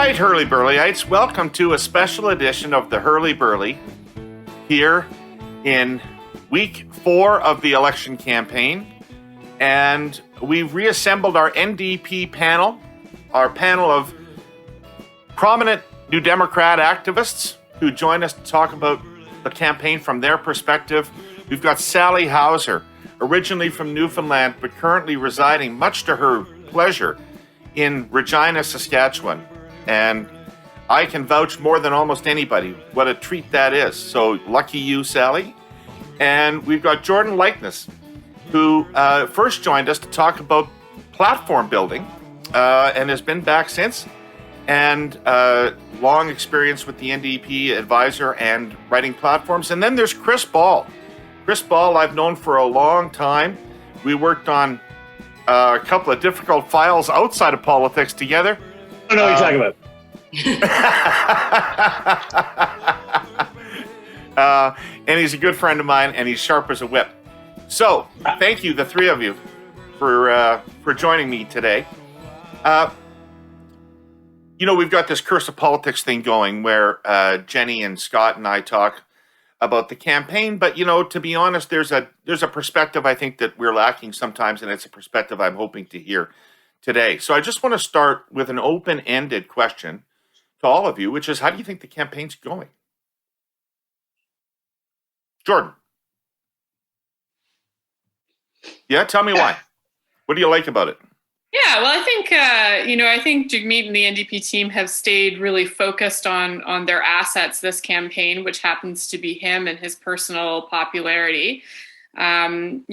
right, Herle Burlyites, welcome to a special edition of the Herle Burly here in week 4 of the election campaign. And we've reassembled our NDP panel, our panel of prominent New Democrat activists who join us to talk about the campaign from their perspective. We've got Sally Housser, originally from Newfoundland, but currently residing, much to her pleasure, in Regina, Saskatchewan. And I can vouch more than almost anybody what a treat that is. So lucky you, Sally. And we've got Jordan Leichnitz, who first joined us to talk about platform building and has been back since. And long experience with the NDP advisor and writing platforms. And then there's Chris Ball. Chris Ball I've known for a long time. We worked on a couple of difficult files outside of politics together. I don't know what you're talking about. And he's a good friend of mine, and he's sharp as a whip. So, thank you, the three of you, for joining me today. We've got this Curse of Politics thing going where Jenny and Scott and I talk about the campaign, but to be honest, there's a perspective I think that we're lacking sometimes, and it's a perspective I'm hoping to hear today. So I just want to start with an open-ended question to all of you, which is, how do you think the campaign's going? Jordan. Yeah, tell me why. What do you like about it? Yeah, well, I think Jagmeet and the NDP team have stayed really focused on their assets this campaign, which happens to be him and his personal popularity. The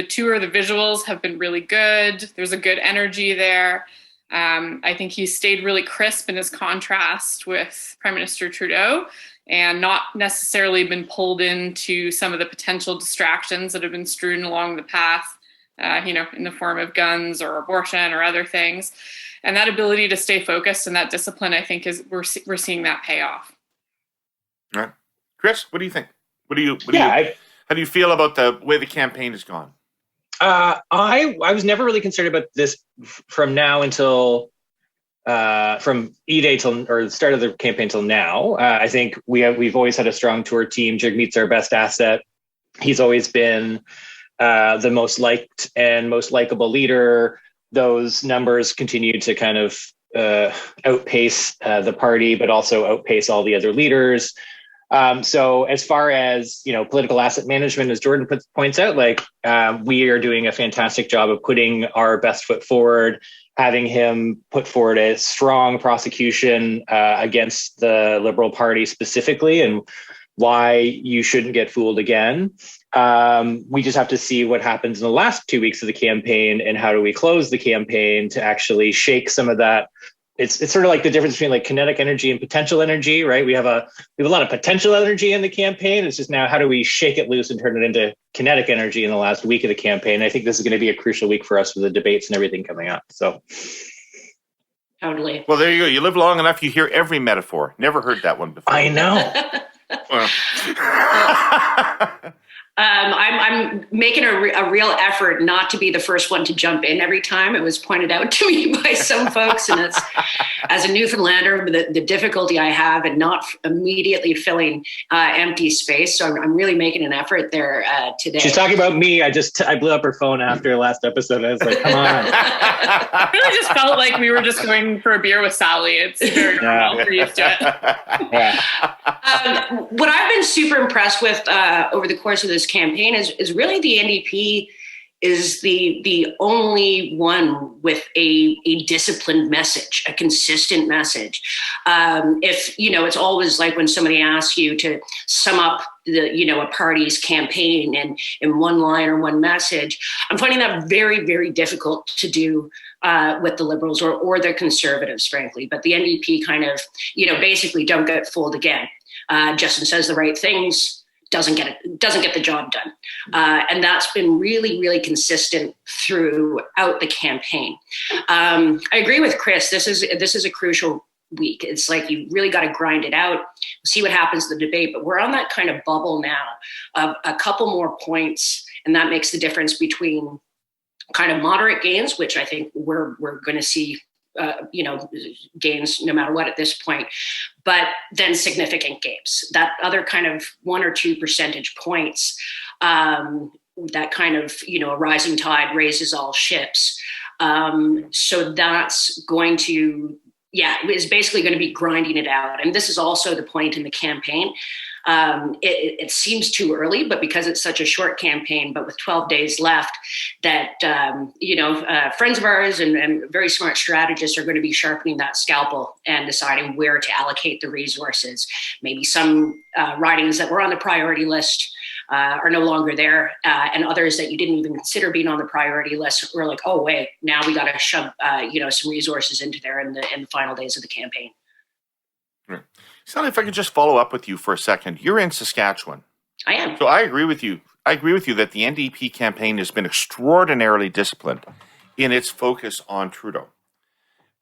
tour, the visuals have been really good. There's a good energy there. I think he's stayed really crisp in his contrast with Prime Minister Trudeau and not necessarily been pulled into some of the potential distractions that have been strewn along the path. In the form of guns or abortion or other things. And that ability to stay focused and that discipline, I think, is we're seeing that pay off. All right. Chris, what do you think? How do you feel about the way the campaign has gone? I was never really concerned about this from now until from E-Day or the start of the campaign till now. I think we've always had a strong tour team. Jagmeet's our best asset. He's always been the most liked and most likable leader. Those numbers continue to kind of outpace the party, but also outpace all the other leaders. So as far as, political asset management, as Jordan points out, we are doing a fantastic job of putting our best foot forward, having him put forward a strong prosecution against the Liberal Party specifically, and why you shouldn't get fooled again. We just have to see what happens in the last 2 weeks of the campaign and how do we close the campaign to actually shake some of that. It's sort of like the difference between kinetic energy and potential energy, right? We have a lot of potential energy in the campaign. It's just now how do we shake it loose and turn it into kinetic energy in the last week of the campaign. I think this is going to be a crucial week for us with the debates and everything coming up. So. Totally. Well, there you go. You live long enough, you hear every metaphor. Never heard that one before. I know. Well. I'm making a real effort not to be the first one to jump in every time. It was pointed out to me by some folks, and it's, as a Newfoundlander, the difficulty I have in not immediately filling empty space. So I'm really making an effort there today. She's talking about me. I blew up her phone after last episode. I was like, come on. I really just felt like we were just going for a beer with Sally. It's very normal. We're used to it. Yeah. What I've been super impressed with over the course of this campaign is really the NDP is the only one with a disciplined message, a consistent message. It's always like when somebody asks you to sum up a party's campaign in one line or one message, I'm finding that very, very difficult to do with the Liberals or the Conservatives, frankly. But the NDP kind of, basically don't get fooled again. Justin says the right things, doesn't get the job done. And that's been really, really consistent throughout the campaign. I agree with Chris. This is a crucial week. It's like you really got to grind it out, see what happens in the debate. But we're on that kind of bubble now of a couple more points, and that makes the difference between kind of moderate gains, which I think we're going to see gains no matter what at this point, but then significant gains. That other kind of 1 or 2 percentage points, that kind of, a rising tide raises all ships. So that's going to, is basically going to be grinding it out. And this is also the point in the campaign. It seems too early, but because it's such a short campaign, but with 12 days left, that, friends of ours and very smart strategists are going to be sharpening that scalpel and deciding where to allocate the resources. Maybe some ridings that were on the priority list are no longer there, and others that you didn't even consider being on the priority list were like, oh wait, now we got to shove some resources into there in the final days of the campaign. Sally, if I could just follow up with you for a second. You're in Saskatchewan. I am. So I agree with you. I agree with you that the NDP campaign has been extraordinarily disciplined in its focus on Trudeau.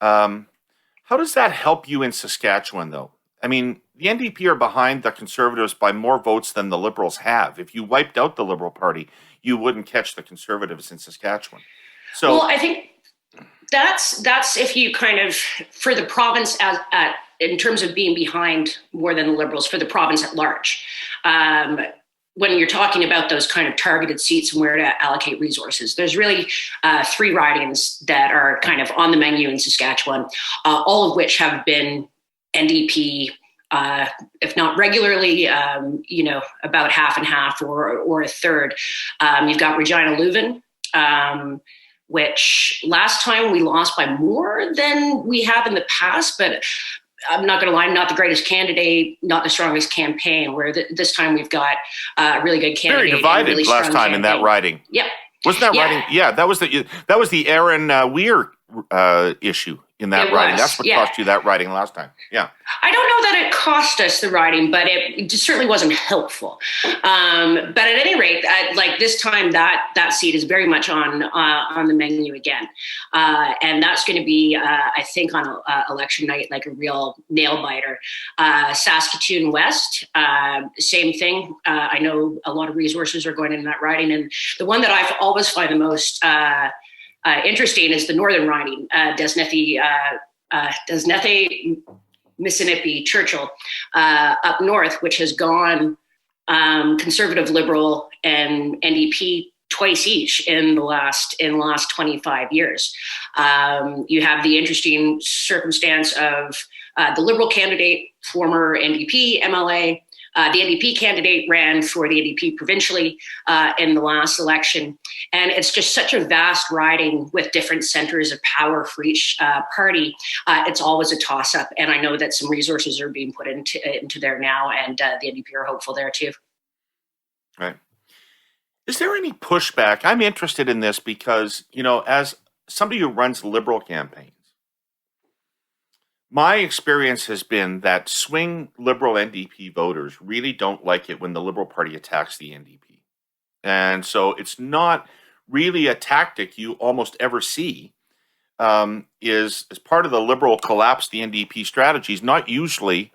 How does that help you in Saskatchewan, though? I mean, the NDP are behind the Conservatives by more votes than the Liberals have. If you wiped out the Liberal Party, you wouldn't catch the Conservatives in Saskatchewan. So, well, I think that's if you kind of, for the province in terms of being behind more than the Liberals, for the province at large. When you're talking about those kind of targeted seats and where to allocate resources, there's really 3 ridings that are kind of on the menu in Saskatchewan, all of which have been NDP, if not regularly, about half and half or a third. You've got Regina Leuven, which last time we lost by more than we have in the past, but I'm not going to lie, not the greatest candidate, not the strongest campaign, where this time we've got a really good candidate. Very divided really last time campaign. In that riding. Yep. Wasn't that riding? Yeah, that was the Aaron Weir issue in that riding. That's what cost you that riding last time. Yeah. I don't know that it cost us the riding, but it certainly wasn't helpful. But at any rate, like this time, that seat is very much on the menu again, and that's going to be, I think, on election night, like a real nail biter. Saskatoon West, same thing. I know a lot of resources are going in that riding, and the one that I've always find the most interesting is the northern riding, Desnethy, Missinippi, Churchill, up north, which has gone Conservative, Liberal, and NDP twice each in the last 25 years. You have the interesting circumstance of the Liberal candidate, former NDP MLA. The NDP candidate ran for the NDP provincially in the last election. And it's just such a vast riding with different centers of power for each party. It's always a toss-up. And I know that some resources are being put into there now, and the NDP are hopeful there too. Right. Is there any pushback? I'm interested in this because, as somebody who runs Liberal campaigns, my experience has been that swing Liberal NDP voters really don't like it when the Liberal Party attacks the NDP. And so it's not really a tactic you almost ever see is as part of the Liberal collapse the NDP strategies, not usually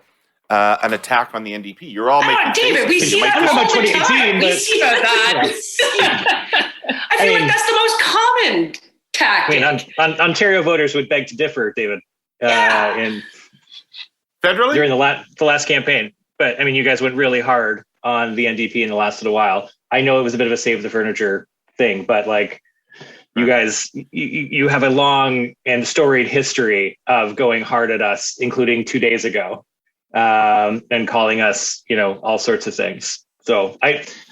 an attack on the NDP. You're all making David, we see that all the time. We see that. I feel like that's the most common tactic. I mean, Ontario voters would beg to differ, David. In federally during the last campaign, but I mean, you guys went really hard on the NDP in the last little while. I know it was a bit of a save the furniture thing, but like you guys, you have a long and storied history of going hard at us, including 2 days ago, and calling us, all sorts of things. So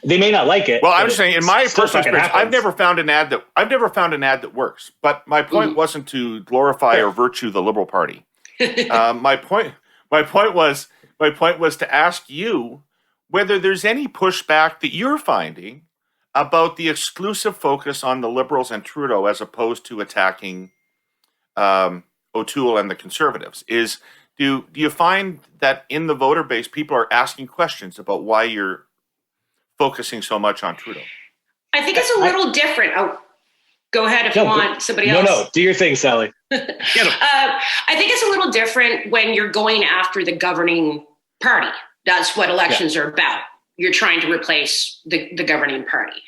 they may not like it. Well, I'm just saying, in my personal experience, I've never found an ad that works. But my point wasn't to glorify or virtue the Liberal Party. My point was to ask you whether there's any pushback that you're finding about the exclusive focus on the Liberals and Trudeau as opposed to attacking O'Toole and the Conservatives. Do you find that in the voter base, people are asking questions about why you're focusing so much on Trudeau? I think it's a little different. Oh, go ahead if you want somebody else. No, do your thing, Sally. I think it's a little different when you're going after the governing party. That's what elections are about. You're trying to replace the governing party.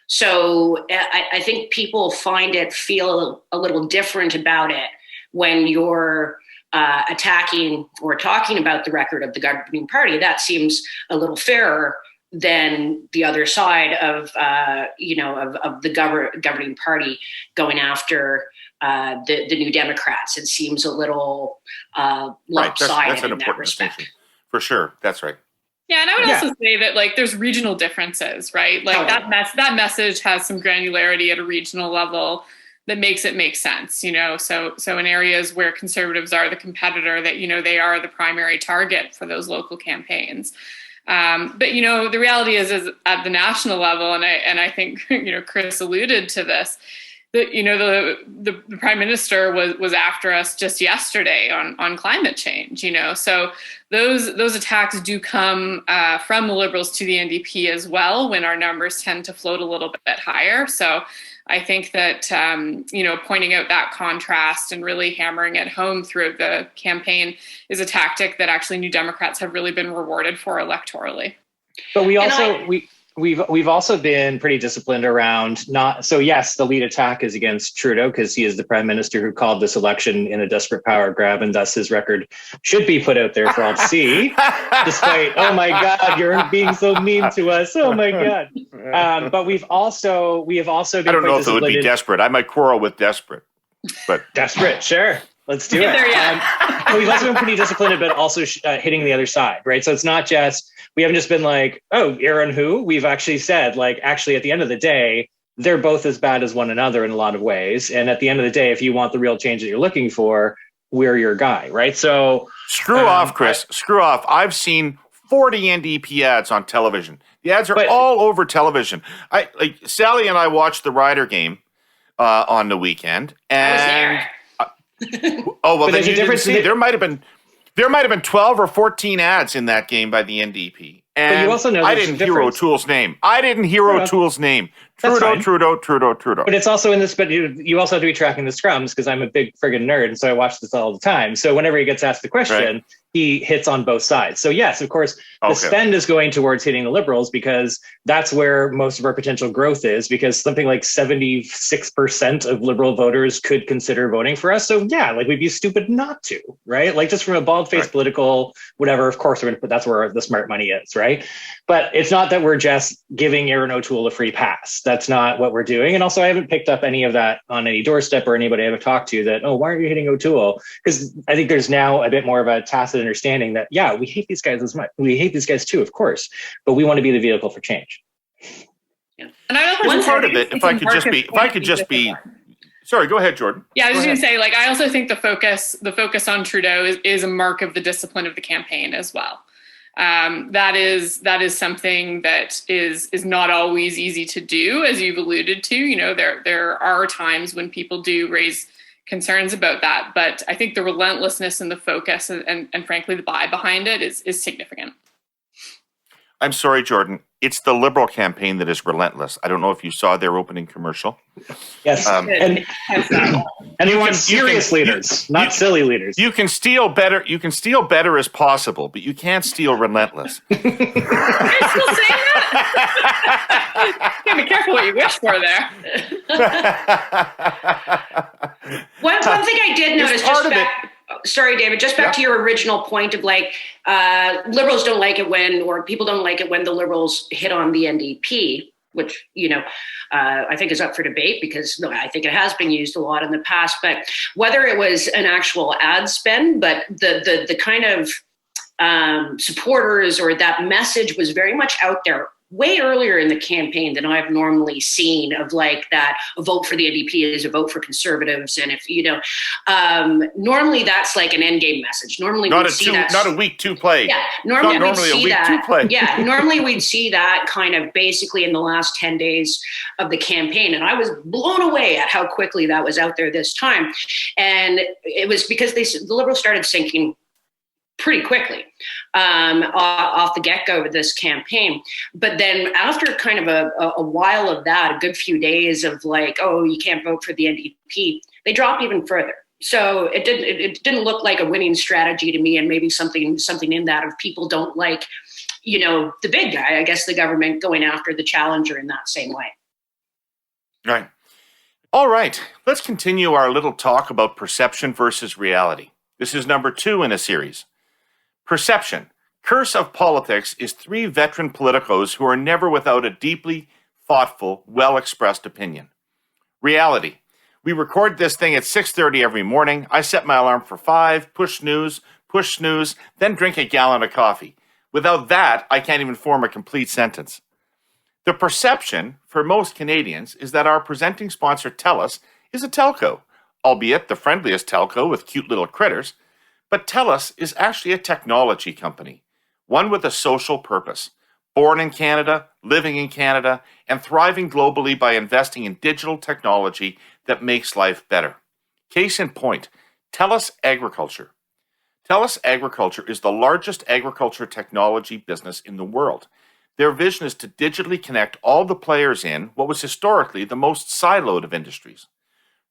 So I think people feel a little different about it when you're attacking or talking about the record of the governing party, that seems a little fairer than the other side of the governing party going after the New Democrats. It seems a little lopsided that's an in that important respect. distinction. For sure, that's right. Yeah, and I would also say that like there's regional differences, right? Like that message has some granularity at a regional level that makes it make sense, you know. So in areas where Conservatives are the competitor, that, you know, they are the primary target for those local campaigns. But, you know, the reality is at the national level, and I think, you know, Chris alluded to this, that, you know, the Prime Minister was after us just yesterday on climate change, you know. So those attacks do come from the Liberals to the NDP as well, when our numbers tend to float a little bit higher. So I think that, you know, pointing out that contrast and really hammering it home throughout the campaign is a tactic that actually New Democrats have really been rewarded for electorally. But we also, we've also been pretty disciplined around not. So yes, the lead attack is against Trudeau because he is the Prime Minister who called this election in a desperate power grab, and thus his record should be put out there for all to see. Despite, oh my God, you're being so mean to us. Oh my God. But we have also been. I don't know if it would be desperate. I might quarrel with desperate, but desperate. Sure. Let's do it. But we've also been pretty disciplined about also hitting the other side, right? So it's not just, we haven't just been like, oh, Aaron who? We've actually said, like, actually, at the end of the day, they're both as bad as one another in a lot of ways. And at the end of the day, if you want the real change that you're looking for, we're your guy, right? So screw off, Chris. Screw off. I've seen 40 NDP ads on television. The ads are all over television. Sally and I watched the Ryder game on the weekend, and I was there. Oh well, then you didn't see. in There might have been 12 or 14 ads in that game by the NDP. And but you also know I didn't hear O'Toole's name. O'Toole's name. Trudeau. But it's also in this. But you also have to be tracking the scrums, because I'm a big friggin' nerd, and so I watch this all the time. So whenever he gets asked the question, he hits on both sides. So yes, of course, the spend is going towards hitting the Liberals, because that's where most of our potential growth is, because something like 76% of Liberal voters could consider voting for us. So yeah, like, we'd be stupid not to, right? Like, just from a bald-faced political whatever, of course, but that's where the smart money is, right? But it's not that we're just giving Aaron O'Toole a free pass. That's not what we're doing. And also, I haven't picked up any of that on any doorstep or anybody I haven't talked to that, oh, why are you hitting O'Toole? Because I think there's now a bit more of a tacit understanding that, yeah, we hate these guys as much. We hate these guys too, of course, but we want to be the vehicle for change. Yeah. And I also one part of it, if I could just be, sorry, go ahead, Jordan. Yeah, I was just going to say, like, I also think the focus on Trudeau is a mark of the discipline of the campaign as well. That is something that is not always easy to do, as you've alluded to. You know, there are times when people do raise concerns about that, but I think the relentlessness and the focus and frankly the buy behind it is significant. I'm sorry, Jordan. It's the Liberal campaign that is relentless. I don't know if you saw their opening commercial. Yes, and they want serious leaders, not silly leaders. You can steal better. You can steal better as possible, but you can't steal relentless. Are you still saying that? You gotta be careful what you wish for there. One thing I did notice, sorry, David, just back to your original point of, like, Liberals don't like it when, or people don't like it when the Liberals hit on the NDP, which, you know, I think is up for debate, because I think it has been used a lot in the past. But whether it was an actual ad spend, but the kind of supporters or that message was very much out there way earlier in the campaign than I've normally seen, of like that a vote for the NDP is a vote for Conservatives. And if, you know, normally that's like an end game message. Normally not a week two play. Yeah. Normally we'd see that. Yeah. Normally we'd see that kind of basically in the last 10 days of the campaign. And I was blown away at how quickly that was out there this time. And it was because the Liberals started sinking pretty quickly off the get-go of this campaign. But then after kind of a while of that, a good few days of like, oh, you can't vote for the NDP, they dropped even further. So it didn't look like a winning strategy to me, and maybe something in that of people don't like, you know, the big guy, I guess the government going after the challenger in that same way. Right. All right, let's continue our little talk about perception versus reality. This is number 2 in a series. Perception. Curse of politics is 3 veteran politicos who are never without a deeply thoughtful, well-expressed opinion. Reality. We record this thing at 6:30 every morning. I set my alarm for 5, push snooze, then drink a gallon of coffee. Without that, I can't even form a complete sentence. The perception for most Canadians is that our presenting sponsor TELUS is a telco, albeit the friendliest telco with cute little critters. But TELUS is actually a technology company, one with a social purpose, born in Canada, living in Canada, and thriving globally by investing in digital technology that makes life better. Case in point, TELUS Agriculture. TELUS Agriculture is the largest agriculture technology business in the world. Their vision is to digitally connect all the players in what was historically the most siloed of industries.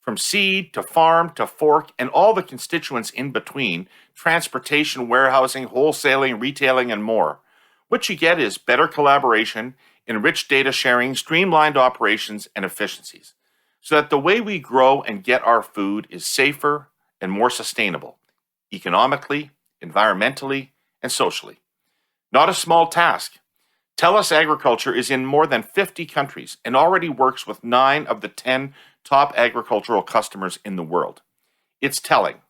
From seed to farm to fork and all the constituents in between, transportation, warehousing, wholesaling, retailing, and more. What you get is better collaboration, enriched data sharing, streamlined operations, and efficiencies, so that the way we grow and get our food is safer and more sustainable, economically, environmentally, and socially. Not a small task. TELUS Agriculture is in more than 50 countries and already works with 9 of the 10 top agricultural customers in the world. It's telling.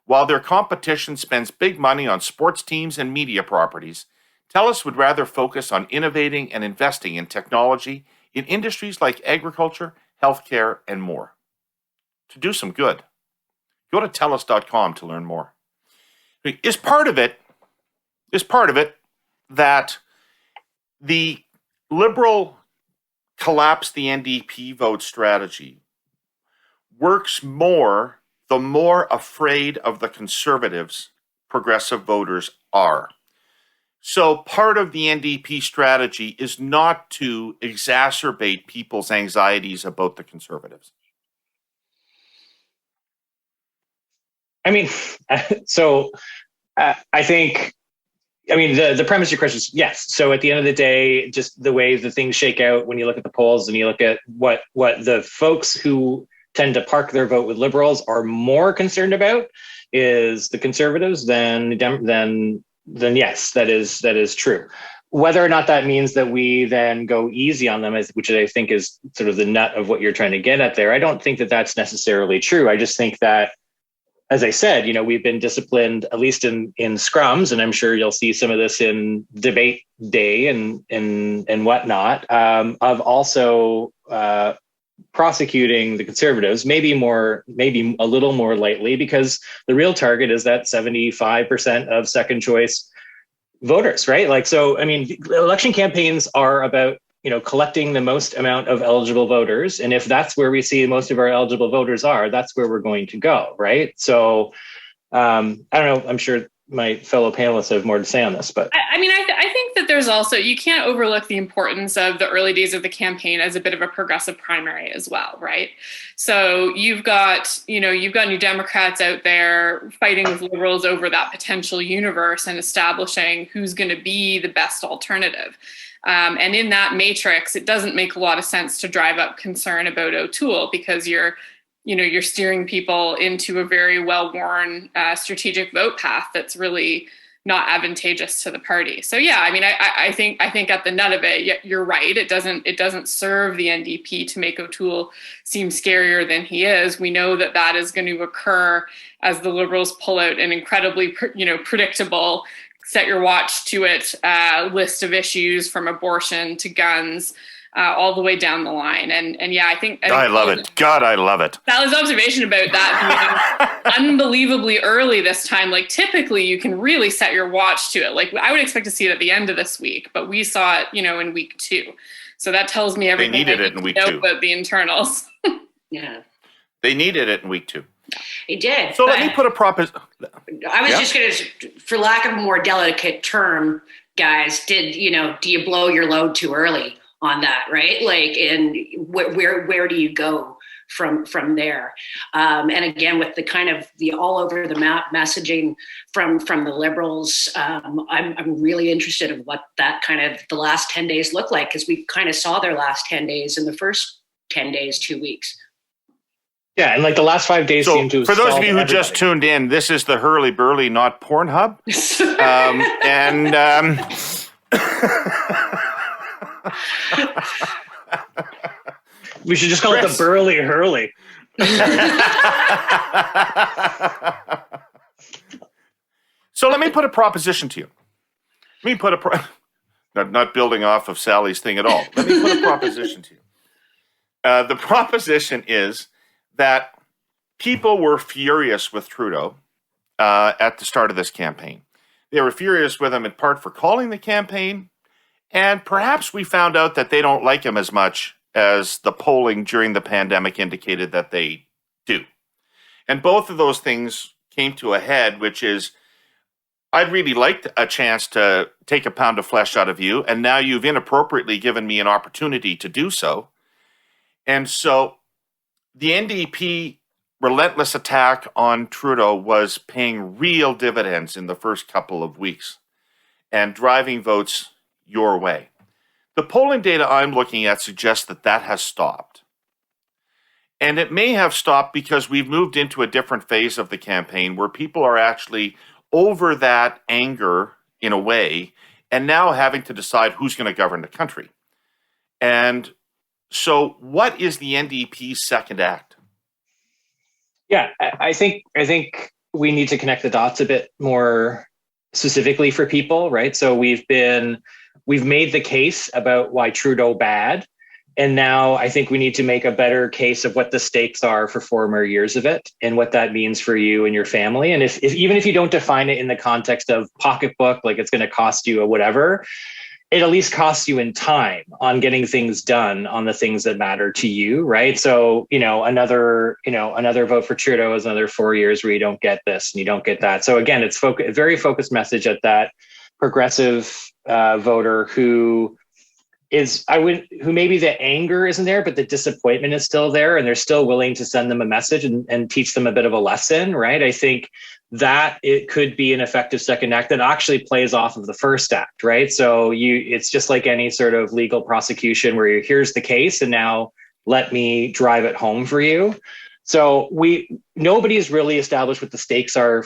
While their competition spends big money on sports teams and media properties, TELUS would rather focus on innovating and investing in technology in industries like agriculture, healthcare, and more. To do some good. Go to TELUS.com to learn more. Is part of it that the Liberal collapse the NDP vote strategy works more the more afraid of the Conservatives progressive voters are. So part of the NDP strategy is not to exacerbate people's anxieties about the Conservatives. I mean, I think, the premise of your question is yes. So at the end of the day, just the way the things shake out when you look at the polls and you look at what the folks who tend to park their vote with Liberals are more concerned about is the Conservatives then yes, that is true. Whether or not that means that we then go easy on them, which I think is sort of the nut of what you're trying to get at there, I don't think that that's necessarily true. I just think that, as I said, we've been disciplined, at least in scrums, and I'm sure you'll see some of this in debate day and whatnot, of also prosecuting the Conservatives, maybe a little more lightly, because the real target is that 75% of second choice voters, right? Election campaigns are about collecting the most amount of eligible voters. And if that's where we see most of our eligible voters are, that's where we're going to go, right? So I don't know, I'm sure my fellow panelists have more to say on this, but I think that there's also, you can't overlook the importance of the early days of the campaign as a bit of a progressive primary as well, right? So you've got New Democrats out there fighting with Liberals over that potential universe and establishing who's going to be the best alternative. And in that matrix, it doesn't make a lot of sense to drive up concern about O'Toole, because you're steering people into a very well-worn strategic vote path that's really not advantageous to the party. So yeah, I think at the nut of it, you're right. It doesn't serve the NDP to make O'Toole seem scarier than he is. We know that is going to occur as the Liberals pull out an incredibly predictable, set your watch to it list of issues, from abortion to guns, all the way down the line. And yeah, I think I love it. God, I love it. Sally's observation about that being unbelievably early this time. Like, typically you can really set your watch to it. Like, I would expect to see it at the end of this week, but we saw it, in week 2. So that tells me everything they needed it in week 2 about the internals. Yeah. They needed it in week 2. It did. So let me put a proposition. I was just going to, for lack of a more delicate term, guys, do you blow your load too early on that, right? And where do you go from there? And again, with the kind of the all over the map messaging from the Liberals, I'm really interested in what that kind of the last 10 days look like, because we kind of saw their last 10 days in the first 10 days, 2 weeks. Yeah, and like the last 5 days seem to have for those of you who everybody. just tuned in, this is the Herle Burly, not Pornhub. We should just call it the Burly Hurley. So let me put a proposition to you. Not building off of Sally's thing at all. Let me put a proposition to you. The proposition is that people were furious with Trudeau at the start of this campaign. They were furious with him in part for calling the campaign, and perhaps we found out that they don't like him as much as the polling during the pandemic indicated that they do. And both of those things came to a head, which is, I'd really liked a chance to take a pound of flesh out of you, and now you've inappropriately given me an opportunity to do so. And so the NDP relentless attack on Trudeau was paying real dividends in the first couple of weeks and driving votes your way. The polling data I'm looking at suggests that that has stopped. And it may have stopped because we've moved into a different phase of the campaign where people are actually over that anger in a way and now having to decide who's going to govern the country. And so what is the NDP's second act? Yeah, I think we need to connect the dots a bit more specifically for people, right? So we've made the case about why Trudeau bad, and now I think we need to make a better case of what the stakes are for 4 more years of it and what that means for you and your family. And if even if you don't define it in the context of pocketbook, like it's going to cost you or whatever, it at least costs you in time on getting things done on the things that matter to you, right? So, another vote for Trudeau is another 4 years where you don't get this and you don't get that. So again, it's a very focused message at that progressive voter who maybe the anger isn't there, but the disappointment is still there, and they're still willing to send them a message and teach them a bit of a lesson, right? I think that it could be an effective second act that actually plays off of the first act, right? So it's just like any sort of legal prosecution where here's the case and now let me drive it home for you. So nobody's really established what the stakes are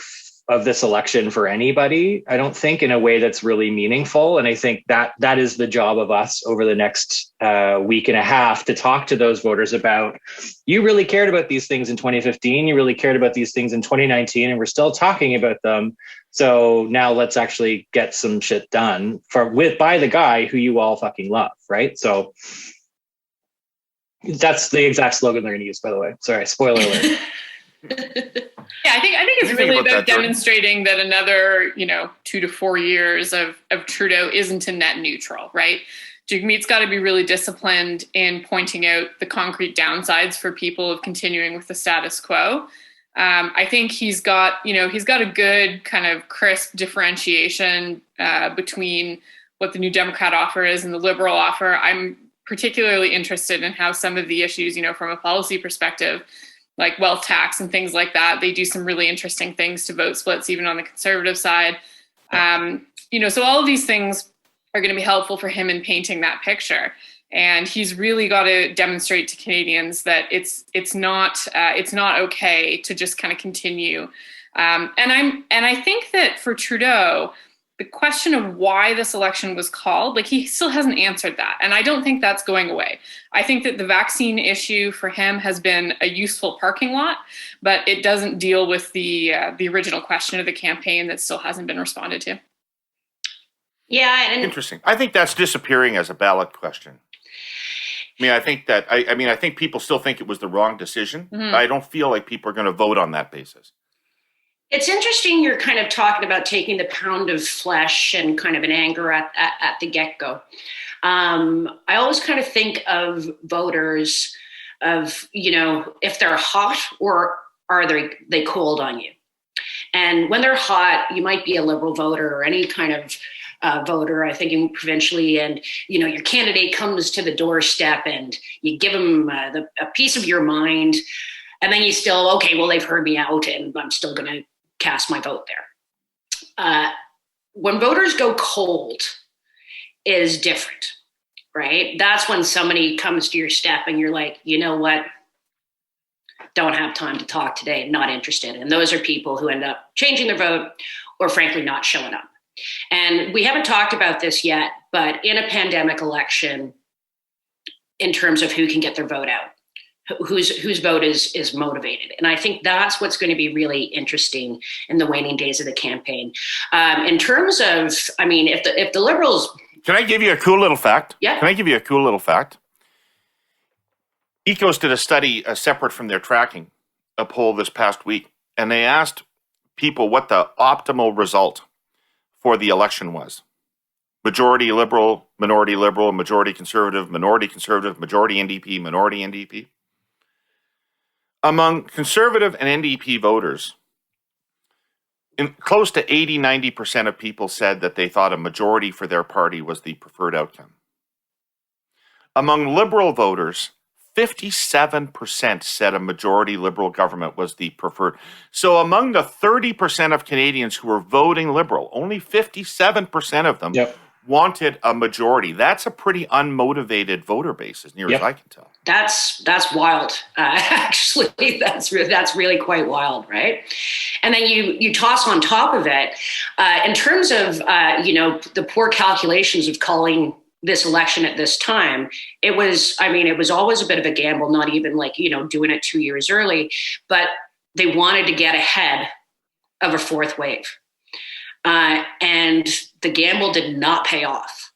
of this election for anybody, I don't think, in a way that's really meaningful. And I think that is the job of us over the next week and a half to talk to those voters about, you really cared about these things in 2015, you really cared about these things in 2019, and we're still talking about them. So now let's actually get some shit done by the guy who you all fucking love, right? So that's the exact slogan they're going to use, by the way. Sorry, spoiler alert. Yeah, I think it's really about demonstrating that another, 2 to 4 years of Trudeau isn't a net neutral, right? Jagmeet's got to be really disciplined in pointing out the concrete downsides for people of continuing with the status quo. I think he's got a good kind of crisp differentiation between what the New Democrat offer is and the Liberal offer. I'm particularly interested in how some of the issues, from a policy perspective, like wealth tax and things like that, they do some really interesting things to vote splits, even on the Conservative side. So all of these things are going to be helpful for him in painting that picture. And he's really got to demonstrate to Canadians that it's not okay to just kind of continue. And I think that for Trudeau, the question of why this election was called, like, he still hasn't answered that. And I don't think that's going away. I think that the vaccine issue for him has been a useful parking lot, but it doesn't deal with the original question of the campaign that still hasn't been responded to. Yeah. Interesting. I think that's disappearing as a ballot question. I think people still think it was the wrong decision. Mm-hmm. I don't feel like people are going to vote on that basis. It's interesting you're kind of talking about taking the pound of flesh and kind of an anger at the get-go. I always kind of think of voters of, if they're hot or are they cold on you? And when they're hot, you might be a Liberal voter or any kind of voter, I think, provincially, and your candidate comes to the doorstep and you give them a piece of your mind, and then you still, okay, well, they've heard me out and I'm still going to cast my vote there. When voters go cold is different, right? That's when somebody comes to your step and you're like, you know what? don't have time to talk today, not interested. And those are people who end up changing their vote or frankly not showing up. And we haven't talked about this yet, but in a pandemic election, in terms of who can get their vote out, whose vote is motivated. And I think that's what's going to be really interesting in the waning days of the campaign. In terms of, I mean, if the Liberals... Can I give you a cool little fact? Yeah. Can I give you a cool little fact? Ecos did a study separate from their tracking, a poll this past week, and they asked people what the optimal result for the election was. Majority Liberal, majority Conservative, majority NDP, minority NDP. Among Conservative and NDP voters, close to 80-90% of people said that they thought a majority for their party was the preferred outcome. Among Liberal voters, 57% said a majority Liberal government was the preferred. So among the 30% of Canadians who were voting Liberal, only 57% of them wanted a majority. That's a pretty unmotivated voter base, as near as I can tell. That's wild. Actually, that's really quite wild, right? And then you toss on top of it, in terms of the poor calculations of calling this election at this time, it was always a bit of a gamble, not even doing it 2 years early, but they wanted to get ahead of a fourth wave. And the gamble did not pay off.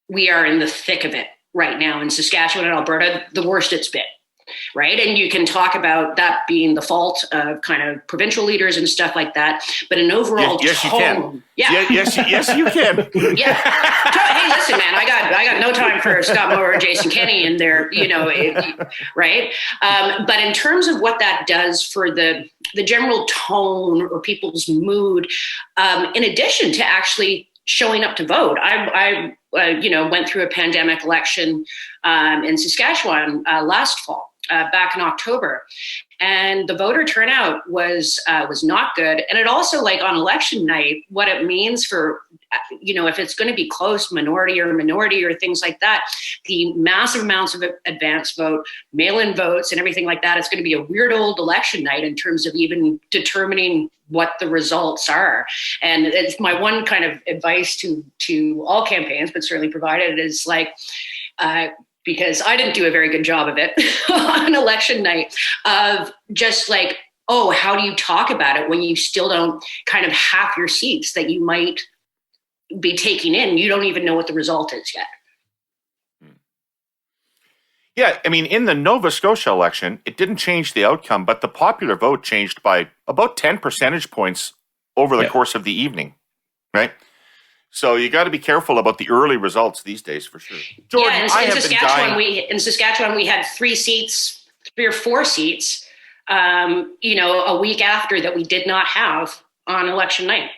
We are in the thick of it right now in Saskatchewan and Alberta, the worst it's been. Right. And you can talk about that being the fault of kind of provincial leaders and stuff like that. But an overall yes, tone. You can. Yeah. Yes, you can. Yeah. Hey, listen, man, I got no time for Scott Moore or Jason Kenney in there, right. But in terms of what that does for the general tone or people's mood, in addition to actually showing up to vote, I went through a pandemic election in Saskatchewan last fall. Back in October, and the voter turnout was not good. And it also, on election night, what it means for, if it's going to be close, minority or things like that, the massive amounts of advance vote, mail-in votes and everything like that, it's going to be a weird old election night in terms of even determining what the results are. And it's my one kind of advice to all campaigns, but certainly provided is because I didn't do a very good job of it on election night, of just how do you talk about it when you still don't kind of half your seats that you might be taking in? You don't even know what the result is yet. Yeah, I mean, in the Nova Scotia election, it didn't change the outcome, but the popular vote changed by about 10 percentage points over the course of the evening, right? So you got to be careful about the early results these days, for sure. Jordan, in Saskatchewan, we had 3 or 4 seats, a week after that we did not have on election night.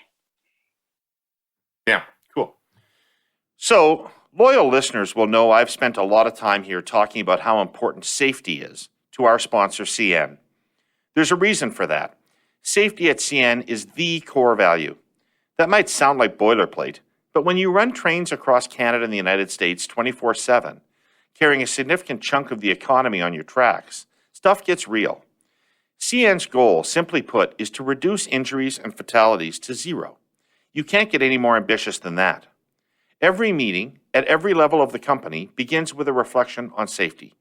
Yeah, cool. So loyal listeners will know I've spent a lot of time here talking about how important safety is to our sponsor, CN. There's a reason for that. Safety at CN is the core value. That might sound like boilerplate, but when you run trains across Canada and the United States 24/7, carrying a significant chunk of the economy on your tracks, stuff gets real. CN's goal, simply put, is to reduce injuries and fatalities to 0. You can't get any more ambitious than that. Every meeting, at every level of the company, begins with a reflection on safety.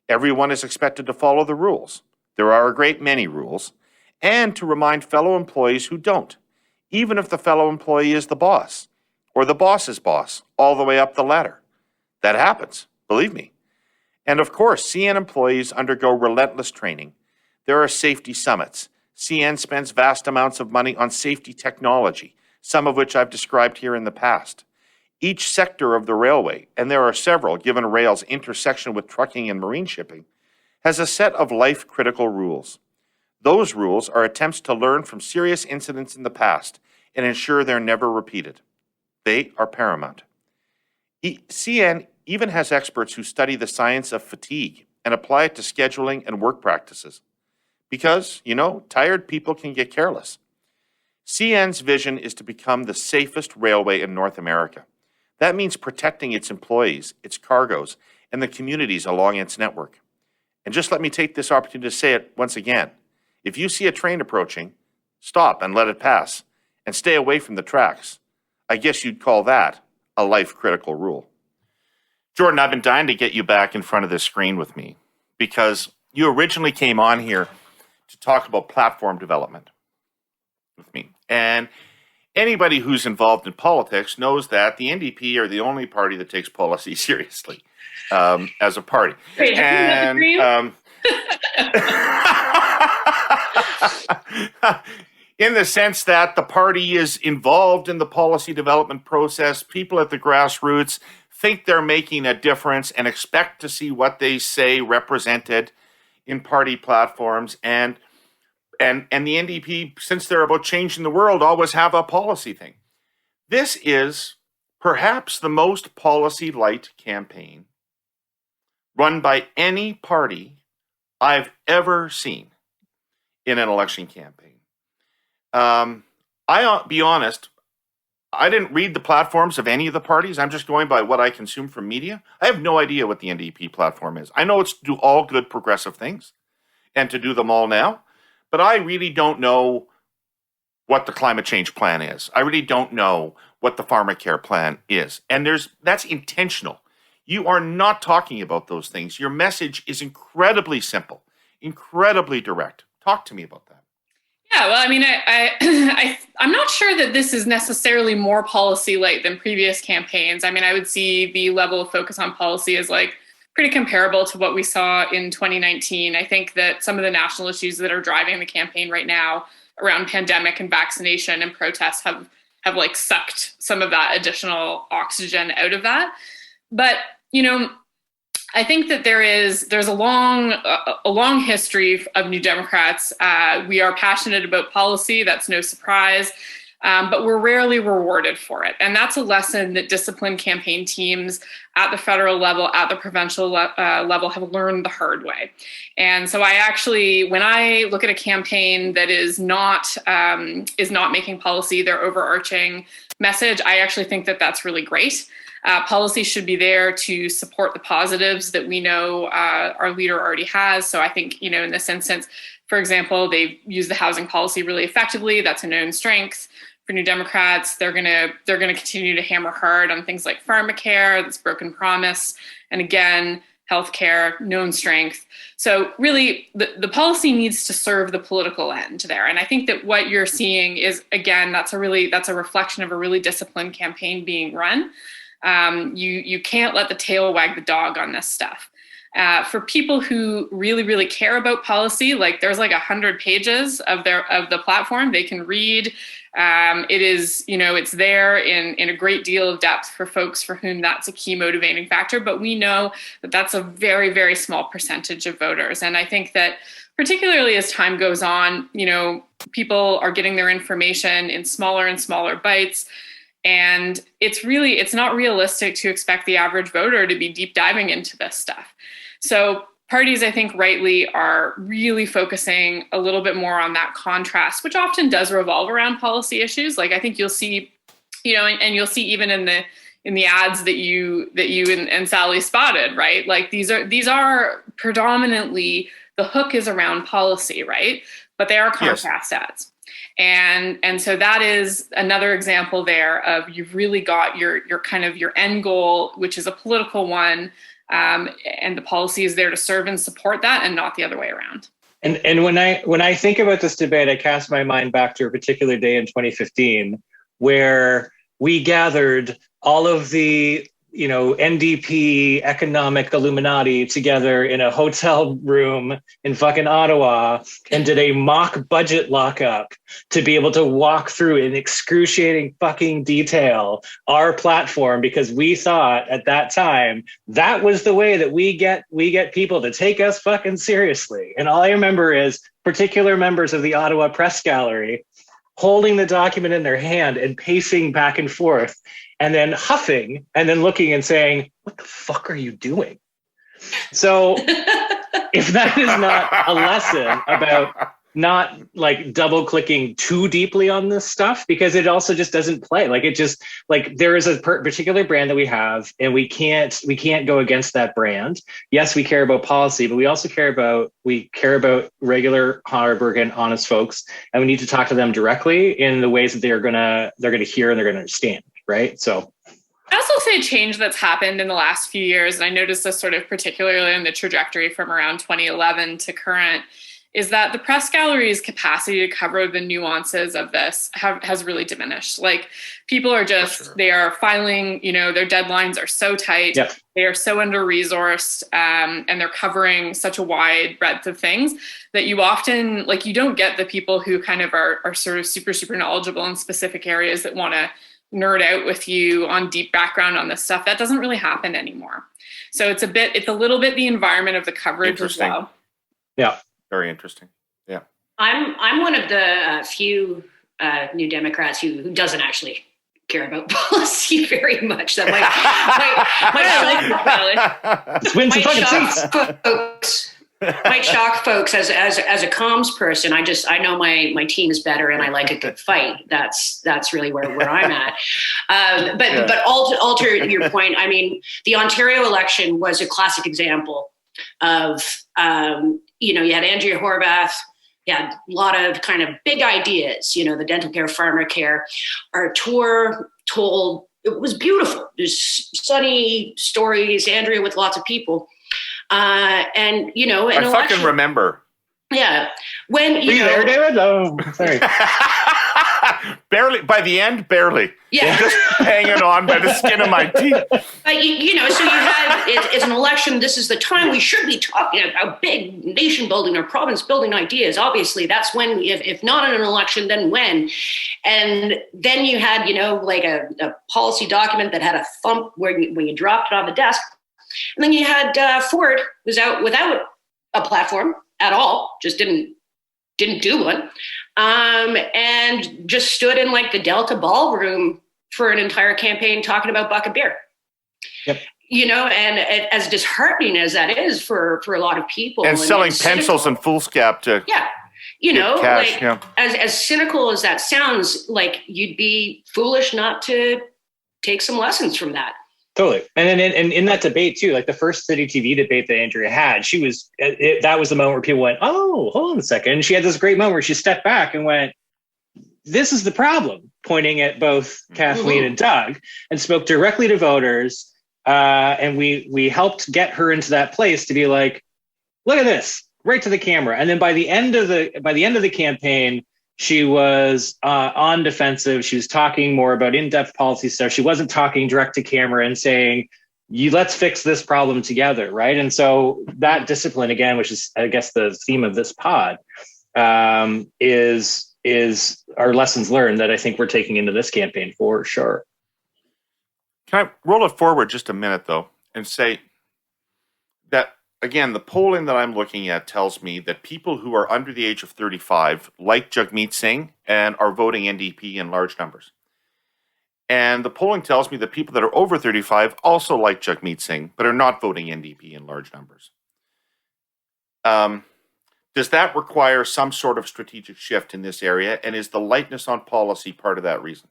Everyone is expected to follow the rules. There are a great many rules, and to remind fellow employees who don't, even if the fellow employee is the boss, or the boss's boss, all the way up the ladder. That happens, believe me. And of course, CN employees undergo relentless training. There are safety summits. CN spends vast amounts of money on safety technology, some of which I've described here in the past. Each sector of the railway, and there are several given rail's intersection with trucking and marine shipping, has a set of life-critical rules. Those rules are attempts to learn from serious incidents in the past and ensure they're never repeated. They are paramount. CN even has experts who study the science of fatigue and apply it to scheduling and work practices. Because, tired people can get careless. CN's vision is to become the safest railway in North America. That means protecting its employees, its cargoes, and the communities along its network. And just let me take this opportunity to say it once again. If you see a train approaching, stop and let it pass and stay away from the tracks. I guess you'd call that a life-critical rule. Jordan, I've been dying to get you back in front of this screen with me because you originally came on here to talk about platform development with me. And anybody who's involved in politics knows that the NDP are the only party that takes policy seriously as a party. Wait, and in the sense that the party is involved in the policy development process, people at the grassroots think they're making a difference and expect to see what they say represented in party platforms. And the NDP, since they're about changing the world, always have a policy thing. This is perhaps the most policy-light campaign run by any party I've ever seen in an election campaign. I'll be honest, I didn't read the platforms of any of the parties. I'm just going by what I consume from media. I have no idea what the NDP platform is. I know it's to do all good progressive things and to do them all now, but I really don't know what the climate change plan is. I really don't know what the pharmacare plan is. And that's intentional. You are not talking about those things. Your message is incredibly simple, incredibly direct. Talk to me about that. Yeah, well, I mean, I'm not sure that this is necessarily more policy-light than previous campaigns. I mean, I would see the level of focus on policy as like pretty comparable to what we saw in 2019. I think that some of the national issues that are driving the campaign right now around pandemic and vaccination and protests have like sucked some of that additional oxygen out of that. But, you know, I think that there's a long history of New Democrats. We are passionate about policy. That's no surprise, but we're rarely rewarded for it. And that's a lesson that disciplined campaign teams at the federal level, at the provincial level, have learned the hard way. And so when I look at a campaign that is not making policy their overarching message, I actually think that that's really great. Policy should be there to support the positives that we know our leader already has. So I think, you know, in this instance, for example, they've used the housing policy really effectively. That's a known strength for New Democrats. They're gonna continue to hammer hard on things like pharmacare, this broken promise, and again, healthcare, known strength. So really, the policy needs to serve the political end there. And I think that what you're seeing is, again, that's a reflection of a really disciplined campaign being run. You can't let the tail wag the dog on this stuff. For people who really, really care about policy, like there's like 100 pages of the platform they can read. It is, you know, it's there in a great deal of depth for folks for whom that's a key motivating factor. But we know that that's a very, very small percentage of voters. And I think that particularly as time goes on, you know, people are getting their information in smaller and smaller bites. And it's not realistic to expect the average voter to be deep diving into this stuff. So parties, I think, rightly are really focusing a little bit more on that contrast, which often does revolve around policy issues. Like I think you'll see, you know, and you'll see even in the ads that you and Sally spotted, right? Like these are predominantly, the hook is around policy, right? But they are contrast ads. And so that is another example there of you've really got your kind of your end goal, which is a political one, and the policy is there to serve and support that, and not the other way around. And when I think about this debate, I cast my mind back to a particular day in 2015 where we gathered all of the, you know, NDP economic Illuminati together in a hotel room in fucking Ottawa and did a mock budget lockup to be able to walk through in excruciating fucking detail our platform, because we thought at that time that was the way that we get people to take us fucking seriously. And all I remember is particular members of the Ottawa Press Gallery holding the document in their hand and pacing back and forth, and then huffing, and then looking and saying, "What the fuck are you doing?" So if that is not a lesson about not like double clicking too deeply on this stuff, because it also just doesn't play. Like it just, like there is a particular brand that we have, and we can't go against that brand. Yes, we care about policy, but we also care about regular, hardworking, honest folks, and we need to talk to them directly in the ways that they're gonna hear and they're gonna understand, right? So I also say a change that's happened in the last few years, and I noticed this sort of particularly in the trajectory from around 2011 to current, is that the press gallery's capacity to cover the nuances of this has really diminished. Like people are just, they are filing, their deadlines are so tight. Yep. They are so under-resourced, and they're covering such a wide breadth of things that you often, like, you don't get the people who kind of are sort of super, super knowledgeable in specific areas that want to nerd out with you on deep background on this stuff. That doesn't really happen anymore. So it's a little bit the environment of the coverage as well. Yeah. Very interesting. Yeah. I'm one of the few New Democrats who doesn't actually care about policy very much. That might shock folks as a comms person. I know my team is better, and I like a good fight. That's really where I'm at. But alter your point. I mean, the Ontario election was a classic example of you had Andrea Horwath. You had a lot of kind of big ideas. The dental care, pharma care. Our tour told, it was beautiful. There's sunny stories. Andrea with lots of people. And I fucking remember. Yeah, when were you there, David? Oh, sorry. Barely. By the end, barely. Yeah, just hanging on by the skin of my teeth. But so you had it's an election. This is the time we should be talking about big nation building or province building ideas. Obviously, that's when. If not in an election, then when? And then you had like a policy document that had a thump when you dropped it on the desk. And then you had Ford was out without a platform at all, just didn't do one, and just stood in like the Delta ballroom for an entire campaign talking about bucket beer. Yep. And as disheartening as that is for a lot of people, and selling pencils and foolscap to get cash, as cynical as that sounds, like you'd be foolish not to take some lessons from that. Totally. And then in that debate too, like the first City TV debate that Andrea had, that was the moment where people went, oh, hold on a second. And she had this great moment where she stepped back and went, this is the problem, pointing at both Kathleen and Doug, and spoke directly to voters. And we helped get her into that place to be like, look at this, right to the camera. And then by the end of the campaign, she was on defensive. She was talking more about in-depth policy stuff. She wasn't talking direct to camera and saying, let's fix this problem together, right? And so that discipline, again, which is, I guess, the theme of this pod, is our lessons learned that I think we're taking into this campaign for sure. Can I roll it forward just a minute, though, and say that, again, the polling that I'm looking at tells me that people who are under the age of 35 like Jagmeet Singh and are voting NDP in large numbers. And the polling tells me that people that are over 35 also like Jagmeet Singh, but are not voting NDP in large numbers. Does that require some sort of strategic shift in this area? And is the lightness on policy part of that reason?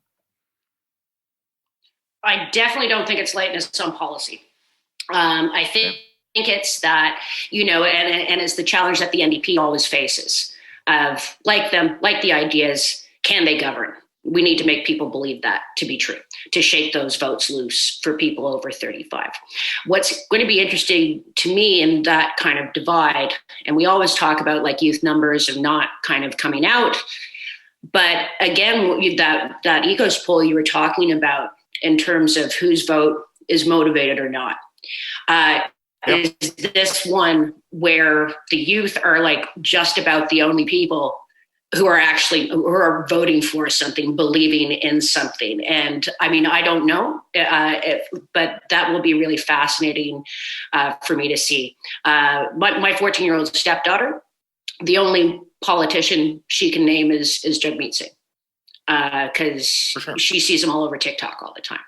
I definitely don't think it's lightness on policy. I think it's that, and it's the challenge that the NDP always faces of like the ideas, can they govern? We need to make people believe that to be true, to shake those votes loose for people over 35. What's going to be interesting to me in that kind of divide, and we always talk about like youth numbers and not kind of coming out, but again, that Ecos poll you were talking about in terms of whose vote is motivated or not, is this one where the youth are like just about the only people who are voting for something, believing in something. And I mean, I don't know, but that will be really fascinating for me to see. My 14-year-old stepdaughter, the only politician she can name is Jagmeet Singh, because she sees him all over TikTok all the time.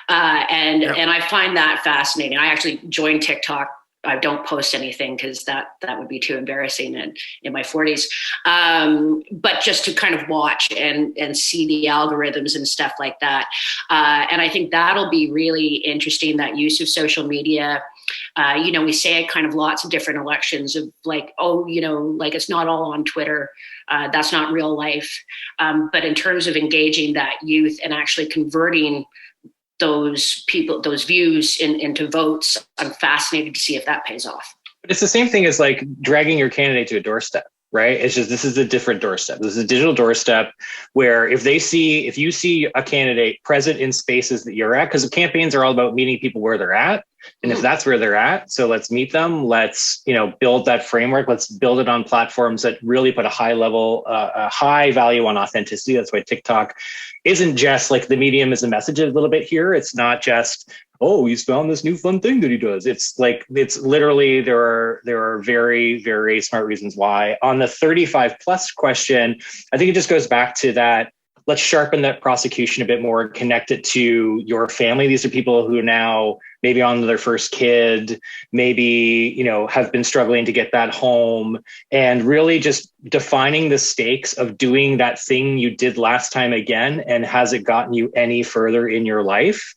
And I find that fascinating. I actually joined TikTok I don't post anything because that would be too embarrassing in my 40s. But just to kind of watch and see the algorithms and stuff like that. And I think that'll be really interesting, that use of social media. We say it kind of lots of different elections of like, like it's not all on Twitter. That's not real life. But in terms of engaging that youth and actually converting those people, those views into votes, I'm fascinated to see if that pays off. It's the same thing as like dragging your candidate to a doorstep, right? It's just, this is a different doorstep. This is a digital doorstep where if you see a candidate present in spaces that you're at, because the campaigns are all about meeting people where they're at. And if that's where they're at, so let's meet them. Let's, build that framework. Let's build it on platforms that really put a high level, a high value on authenticity. That's why TikTok isn't just like the medium is a message a little bit here. It's not just, oh, he's found this new fun thing that he does. It's like, it's literally, there are very, very smart reasons why. On the 35 plus question, I think it just goes back to that. Let's sharpen that prosecution a bit more and connect it to your family. These are people who now maybe on their first kid, maybe, have been struggling to get that home, and really just defining the stakes of doing that thing you did last time again. And has it gotten you any further in your life?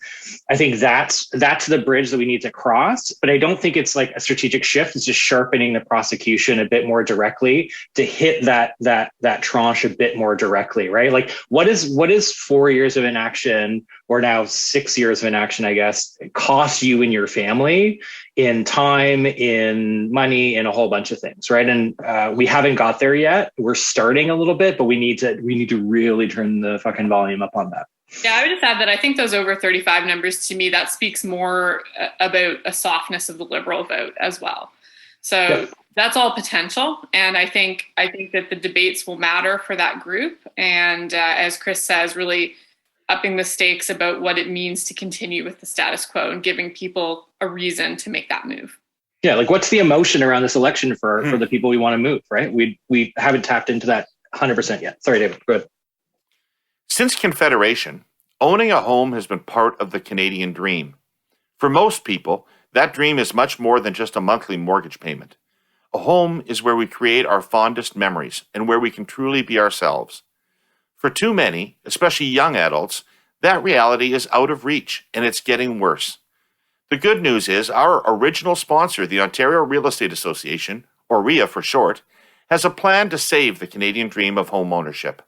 I think that's the bridge that we need to cross, but I don't think it's like a strategic shift. It's just sharpening the prosecution a bit more directly to hit that tranche a bit more directly, right? Like what is 4 years of inaction, or now 6 years of inaction, I guess, cost you and your family in time, in money, in a whole bunch of things, right? And we haven't got there yet. We're starting a little bit, but we need to really turn the fucking volume up on that. Yeah, I would just add that I think those over 35 numbers, to me, that speaks more about a softness of the Liberal vote as well. So that's all potential. And I think that the debates will matter for that group. And as Chris says, really upping the stakes about what it means to continue with the status quo and giving people a reason to make that move. Yeah, like what's the emotion around this election for the people we want to move, right? We haven't tapped into that 100% yet. Sorry, David, go ahead. Since Confederation, owning a home has been part of the Canadian dream. For most people, that dream is much more than just a monthly mortgage payment. A home is where we create our fondest memories and where we can truly be ourselves. For too many, especially young adults, that reality is out of reach, and it's getting worse. The good news is our original sponsor, the Ontario Real Estate Association, or REA for short, has a plan to save the Canadian dream of home ownership.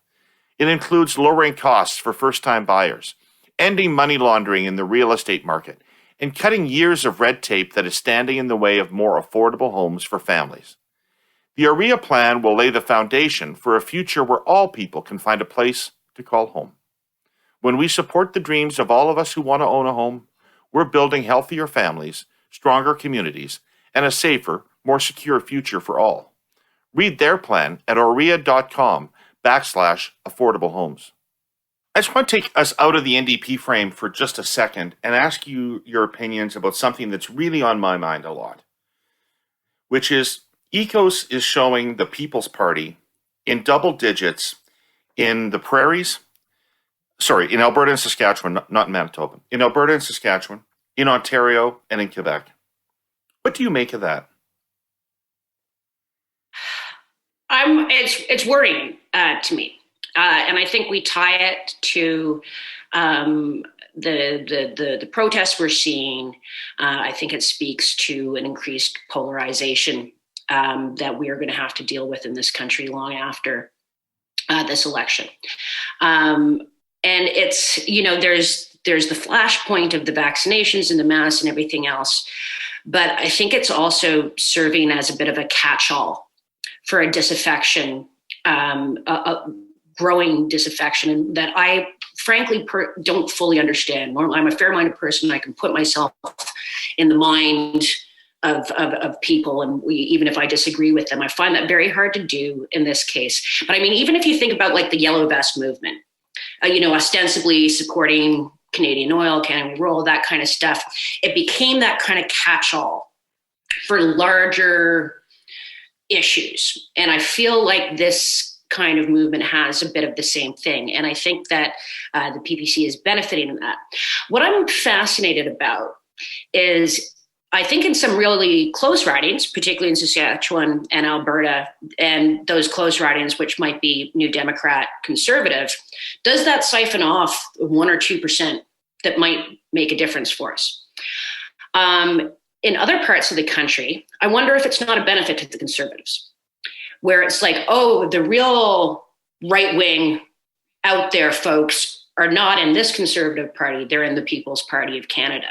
It includes lowering costs for first-time buyers, ending money laundering in the real estate market, and cutting years of red tape that is standing in the way of more affordable homes for families. The OREA plan will lay the foundation for a future where all people can find a place to call home. When we support the dreams of all of us who want to own a home, we're building healthier families, stronger communities, and a safer, more secure future for all. Read their plan at orea.com/affordable homes. I just want to take us out of the NDP frame for just a second and ask you your opinions about something that's really on my mind a lot, which is ECOS is showing the People's Party in double digits in the prairies, in Alberta and Saskatchewan, not in Manitoba, in Alberta and Saskatchewan, in Ontario, and in Quebec. What do you make of that? It's worrying to me. And I think we tie it to the protests we're seeing. I think it speaks to an increased polarization that we are going to have to deal with in this country long after this election. And it's, there's the flashpoint of the vaccinations and the masks and everything else. But I think it's also serving as a bit of a catch-all for a disaffection, a growing disaffection that I frankly don't fully understand. I'm a fair-minded person. I can put myself in the mind of people, and even if I disagree with them, I find that very hard to do in this case. But I mean, even if you think about like the Yellow Vest movement, ostensibly supporting Canadian oil, Canadian rural, that kind of stuff, it became that kind of catch-all for larger issues. And I feel like this kind of movement has a bit of the same thing. And I think that the PPC is benefiting in that. What I'm fascinated about is I think in some really close ridings, particularly in Saskatchewan and Alberta, and those close ridings, which might be New Democrat Conservative, does that siphon off 1 or 2% that might make a difference for us? In other parts of the country, I wonder if it's not a benefit to the Conservatives, where it's like, oh, the real right wing out there folks are not in this Conservative Party, they're in the People's Party of Canada.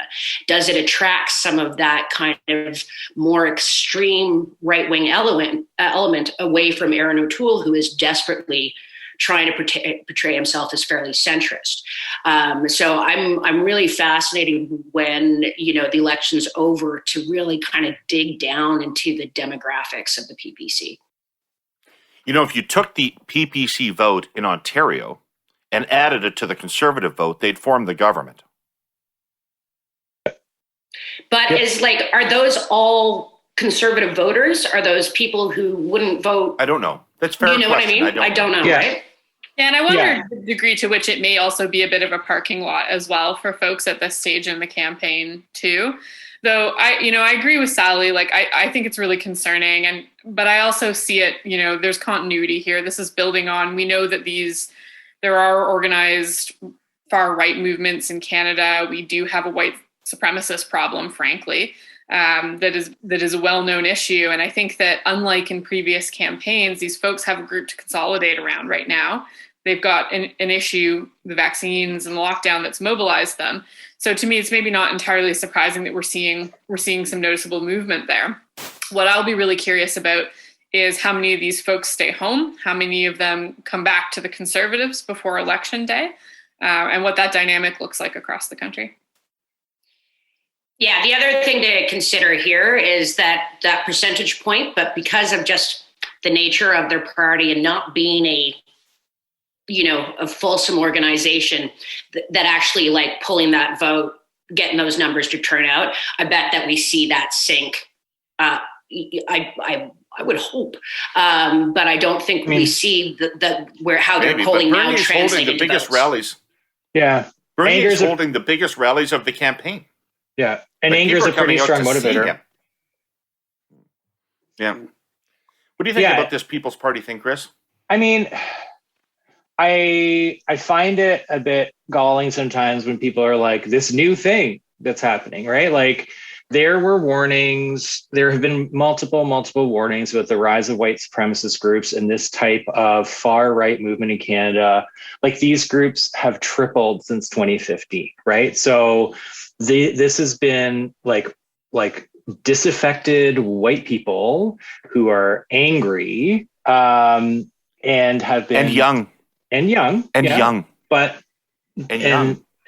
Does it attract some of that kind of more extreme right-wing element away from Aaron O'Toole, who is desperately trying to portray himself as fairly centrist? So I'm really fascinated when, the election's over to really kind of dig down into the demographics of the PPC. If you took the PPC vote in Ontario and added it to the Conservative vote, they'd form the government. But are those all Conservative voters? Are those people who wouldn't vote? I don't know. That's fair. You know question. what I mean? I don't know, right? Yeah, and I wonder the degree to which it may also be a bit of a parking lot as well for folks at this stage in the campaign too. Though I agree with Sally. I think it's really concerning, but I also see it. There's continuity here. This is building on. We know that there are organized far right movements in Canada. We do have a white supremacist problem, frankly, that is a well-known issue. And I think that unlike in previous campaigns, these folks have a group to consolidate around right now. They've got an issue, the vaccines and the lockdown, that's mobilized them. So to me, it's maybe not entirely surprising that we're seeing some noticeable movement there. What I'll be really curious about is how many of these folks stay home, how many of them come back to the Conservatives before Election Day, and what that dynamic looks like across the country. Yeah, the other thing to consider here is that percentage point, but because of just the nature of their party and not being a fulsome organization that actually pulling that vote, getting those numbers to turn out, I bet that we see that sink. I would hope, but I don't think we see how they're polling now translate into the biggest votes. Rallies. Yeah, Bernie is holding the biggest rallies of the campaign. Yeah, and anger is a pretty strong motivator. Yeah. What do you think about this People's Party thing, Chris? I mean, I find it a bit galling sometimes when people are like, this new thing that's happening, right? There were warnings. There have been multiple warnings with the rise of white supremacist groups and this type of far right movement in Canada. These groups have tripled since 2015, right? So this has been like disaffected white people who are angry and have been young, but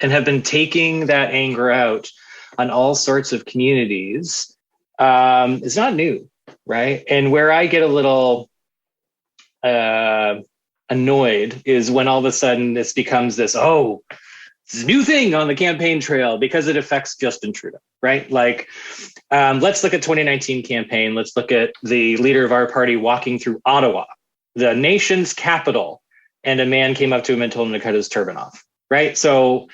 have been taking that anger out on all sorts of communities. Is not new, right? And where I get a little annoyed is when all of a sudden this becomes this new thing on the campaign trail because it affects Justin Trudeau, right? Let's look at 2019 campaign. Let's look at the leader of our party walking through Ottawa, the nation's capital, and a man came up to him and told him to cut his turban off, right? So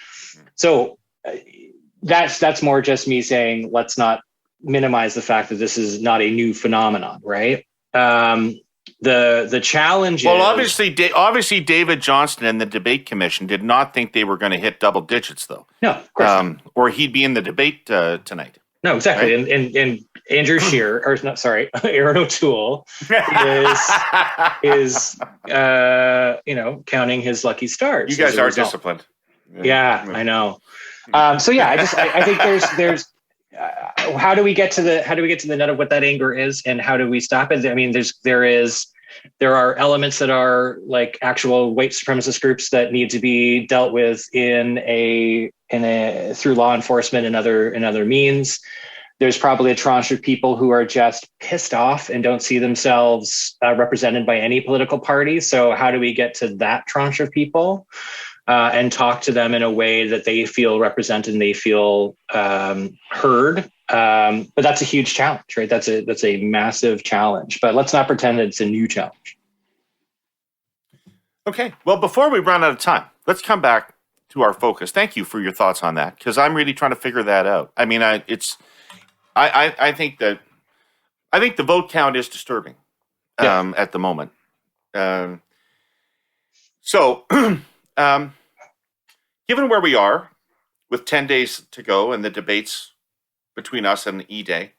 that's more just me saying, let's not minimize the fact that this is not a new phenomenon, right? The challenge is... obviously David Johnston and the debate commission did not think they were going to hit double digits, though. No, of course not. Or he'd be in the debate tonight. No, exactly. Right? And Andrew Scheer, Aaron O'Toole is counting his lucky stars. You guys are disciplined. Yeah, I know. I think there's how do we get to the nut of what that anger is, and how do we stop it? I mean, there are elements that are like actual white supremacist groups that need to be dealt with through law enforcement and other means. There's probably a tranche of people who are just pissed off and don't see themselves represented by any political party. So how do we get to that tranche of people and talk to them in a way that they feel represented and they feel heard? But that's a huge challenge, right? That's a massive challenge. But let's not pretend that it's a new challenge. Okay. Well, before we run out of time, let's come back to our focus. Thank you for your thoughts on that, because I'm really trying to figure that out. I mean, I think the vote count is disturbing at the moment. So, given where we are with 10 days to go and the debates between us and E-Day,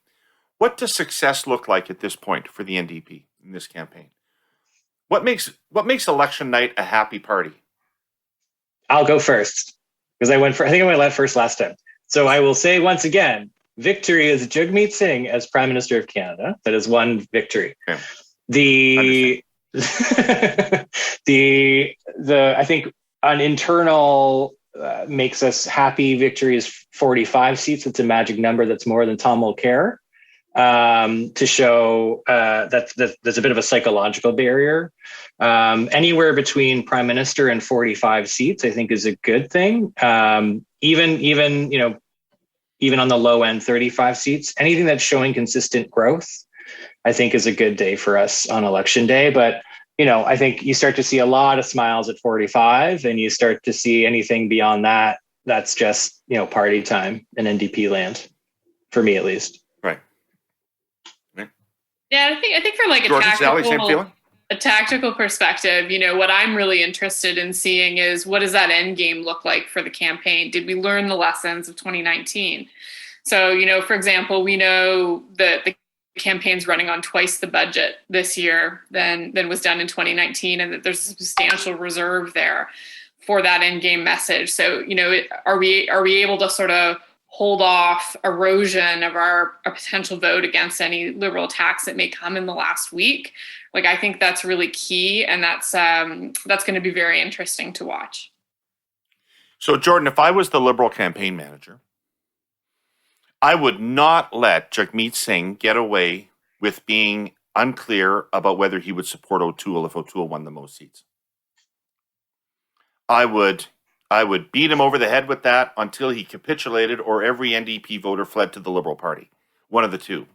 what does success look like at this point for the NDP in this campaign? What makes election night a happy party? I'll go first because I think I went first last time. So I will say once again, victory is Jagmeet Singh as Prime Minister of Canada. That is one victory. Okay. I think an internal makes us happy victory is 45 seats. It's a magic number that's more than Tom Mulcair, to show that's a bit of a psychological barrier. Anywhere between Prime Minister and 45 seats, I think, is a good thing. Even on the low end, 35 seats, anything that's showing consistent growth, I think, is a good day for us on election day. But, I think you start to see a lot of smiles at 45, and you start to see anything beyond that, that's just, party time in NDP land, for me at least. Right. Yeah, I think for like a tactical perspective, what I'm really interested in seeing is what does that end game look like for the campaign? Did we learn the lessons of 2019? So, for example, we know that the campaign's running on twice the budget this year than was done in 2019, and that there's a substantial reserve there for that end game message. So, are we able to sort of hold off erosion of our potential vote against any Liberal attacks that may come in the last week? Like, I think that's really key, and that's going to be very interesting to watch. So, Jordan, if I was the Liberal campaign manager, I would not let Jagmeet Singh get away with being unclear about whether he would support O'Toole if O'Toole won the most seats. I would beat him over the head with that until he capitulated or every NDP voter fled to the Liberal Party. One of the two.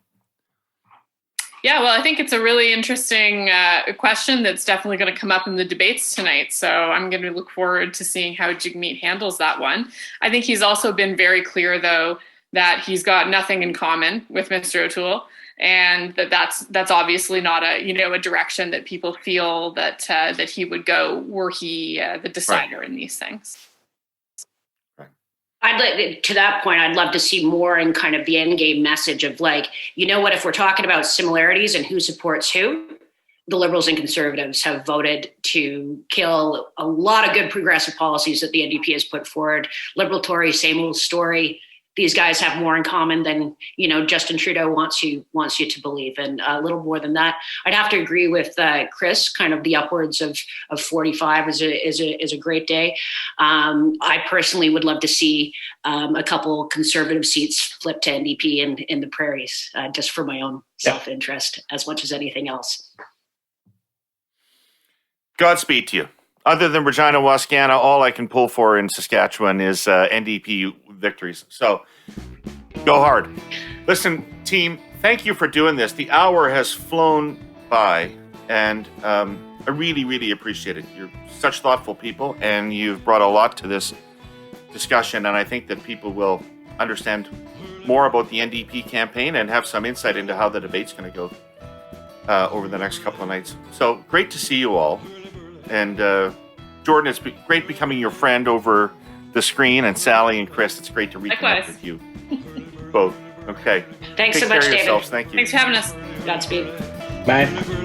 Yeah, well, I think it's a really interesting question that's definitely going to come up in the debates tonight. So I'm going to look forward to seeing how Jagmeet handles that one. I think he's also been very clear, though, that he's got nothing in common with Mr. O'Toole, and that's obviously not a direction that people feel that he would go were he the decider in these things. To that point, I'd love to see more in kind of the end game message of like, if we're talking about similarities and who supports who, the Liberals and Conservatives have voted to kill a lot of good progressive policies that the NDP has put forward. Liberal Tory, same old story. These guys have more in common than, Justin Trudeau wants you to believe. And a little more than that, I'd have to agree with Chris, kind of the upwards of 45 is a great day. I personally would love to see a couple Conservative seats flip to NDP in the prairies, just for my own self-interest as much as anything else. Godspeed to you. Other than Regina Wascana, all I can pull for in Saskatchewan is NDP victories. So go hard. Listen, team, thank you for doing this. The hour has flown by, and I really, really appreciate it. You're such thoughtful people, and you've brought a lot to this discussion, and I think that people will understand more about the NDP campaign and have some insight into how the debate's going to go over the next couple of nights. So great to see you all. And Jordan, it's great becoming your friend over the screen, and Sally and Chris, it's great to reconnect with you both. Okay. Thanks so much, David. Thank you. Thanks for having us. Godspeed. Bye.